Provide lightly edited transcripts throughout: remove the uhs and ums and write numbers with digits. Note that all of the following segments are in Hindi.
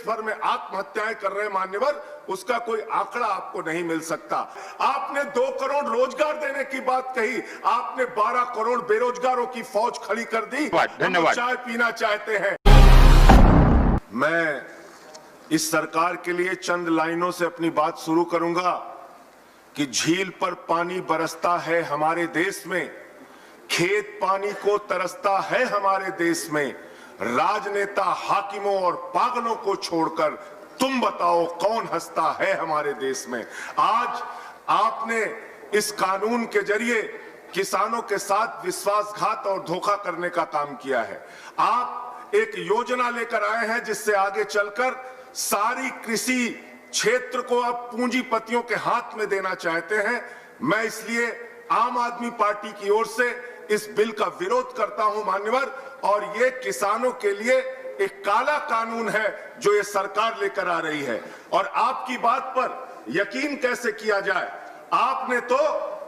देश भर में आत्महत्याएं कर रहे हैं मान्यवर, उसका कोई आंकड़ा आपको नहीं मिल सकता। आपने 2 करोड़ रोजगार देने की बात कही, आपने 12 करोड़ बेरोजगारों की फौज खड़ी कर दी। धन्यवाद। चाय पीना चाहते हैं। मैं इस सरकार के लिए चंद लाइनों से अपनी बात शुरू करूंगा कि झील पर पानी बरसता है हमारे देश में, खेत पानी को तरसता है हमारे देश में, राजनेता हाकिमों और पागलों को छोड़कर तुम बताओ कौन हंसता है हमारे देश में। आज आपने इस कानून के जरिए किसानों के साथ विश्वासघात और धोखा करने का काम किया है। आप एक योजना लेकर आए हैं जिससे आगे चलकर सारी कृषि क्षेत्र को अब पूंजीपतियों के हाथ में देना चाहते हैं। मैं इसलिए आम आदमी पार्टी की ओर से इस बिल का विरोध करता हूं मान्यवर, और ये किसानों के लिए एक काला कानून है जो ये सरकार लेकर आ रही है। और आपकी बात पर यकीन कैसे किया जाए, आपने तो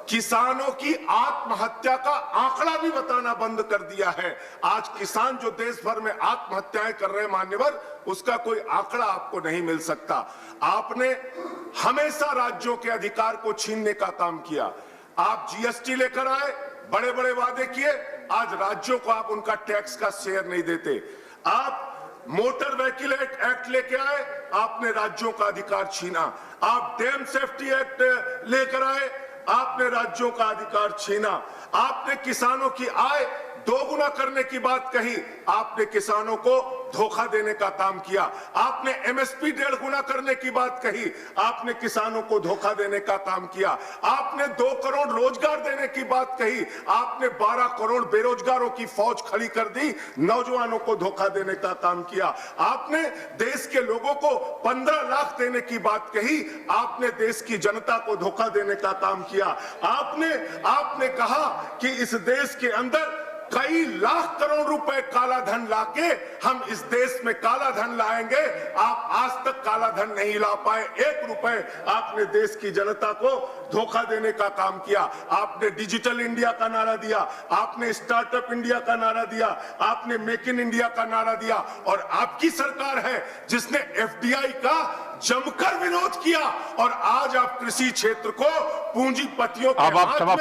किसानों की आत्महत्या का आंकड़ा भी बताना बंद कर दिया है। आज किसान जो देश भर में आत्महत्याएं कर रहे हैं मान्यवर, उसका कोई आंकड़ा आपको नहीं मिल सकता। आपने हमेशा राज्यों के अधिकार को छीनने का काम किया। आप जीएसटी लेकर आए, बड़े बड़े वादे किए, आज राज्यों को आप उनका टैक्स का शेयर नहीं देते। आप मोटर व्हीकल एक्ट लेके आए, आपने राज्यों का अधिकार छीना। आप डैम सेफ्टी एक्ट लेकर आए, आपने राज्यों का अधिकार छीना। आपने किसानों की आय दोगुना करने की बात कही, आपने किसानों को धोखा देने का काम किया। आपने एमएसपी 1.5 गुना करने की बात कही, आपने किसानों को धोखा देने का काम किया। आपने 2 करोड़ रोजगार देने की बात कही, आपने 12 करोड़ बेरोजगारों की फौज खड़ी कर दी, नौजवानों को धोखा देने का काम किया। आपने देश के लोगों को 15 लाख देने की बात कही, आपने देश की जनता को धोखा देने का काम किया। आपने कहा कि इस देश के अंदर कई लाख करोड़ रुपए काला धन लाके हम इस देश में काला धन लाएंगे। आप आज तक काला धन नहीं ला पाए, 1 रुपए आपने देश की जनता को धोखा देने का काम किया। आपने डिजिटल इंडिया का नारा दिया, आपने स्टार्टअप इंडिया का नारा दिया, आपने मेक इन इंडिया का नारा दिया, और आपकी सरकार है जिसने एफडीआई का जमकर विरोध किया। और आज आप कृषि क्षेत्र को पूंजीपतियों के हाथ में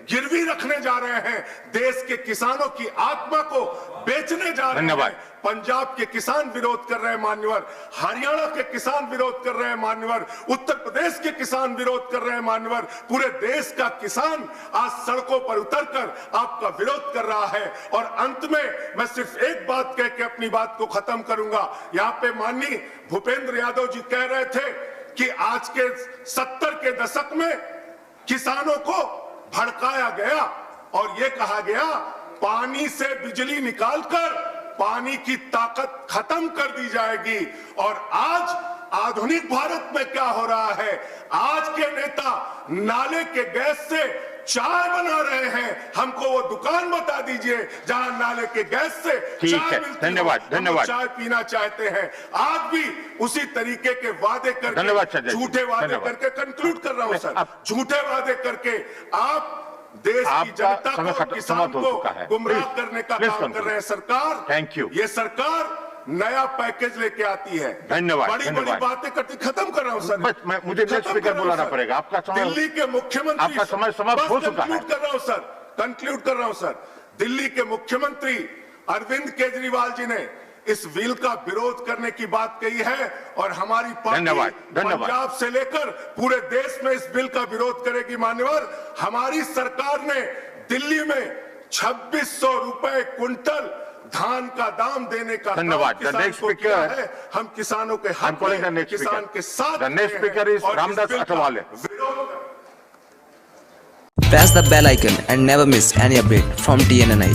गिरवी रखने जा रहे हैं, देश के किसानों की आत्मा को बेचने जा रहे हैं। पंजाब के किसान विरोध कर रहे हैं मान्यवर, हरियाणा के किसान विरोध कर रहे हैं मान्यवर, उत्तर प्रदेश के किसान विरोध कर रहे हैं मान्यवर। पूरे देश का किसान आज सड़कों पर उतरकर आपका विरोध कर रहा है। और अंत में मैं सिर्फ एक बात कह के अपनी बात को खत्म करूंगा। यहाँ पे माननीय भूपेंद्र यादव जी कह रहे थे कि आज के 70 के दशक में किसानों को भड़काया गया और ये कहा गया पानी से बिजली निकालकर पानी की ताकत खत्म कर दी जाएगी। और आज आधुनिक भारत में क्या हो रहा है, आज के नेता नाले के गैस से चाय बना रहे हैं। हमको वो दुकान बता दीजिए जहां नाले के गैस से चाय मिलती है। धन्यवाद। चाय पीना चाहते हैं। आज भी उसी तरीके के वादे करके, झूठे वादे करके, कंक्लूड कर रहा हूं सर, झूठे वादे करके आप देश की जनता को, किसान को गुमराह करने का काम कर रहे हैं। सरकार, थैंक यू। ये सरकार नया पैकेज लेके आती है, धन्यवाद। बड़ी बातें करती। खत्म कर रहा हूं सर, मुझे नेक्स्ट स्पीकर बुलाना पड़ेगा। आपका समय, दिल्ली के मुख्यमंत्री, आपका समय समाप्त हो चुका है। कंक्लूड कर रहा हूं सर। दिल्ली के मुख्यमंत्री अरविंद केजरीवाल जी ने इस बिल का विरोध करने की बात कही है, और हमारी पार्टी पंजाब से लेकर पूरे देश में इस बिल का विरोध करेगी मान्यवर। हमारी सरकार ने दिल्ली में 2600 रुपए क्विंटल धान का दाम देने का धन्यवाद। है। हम किसानों के हाथ में, किसान के साथ। Next speaker is Ramdas Athawale. Press the bell icon and never miss any update from TNNI.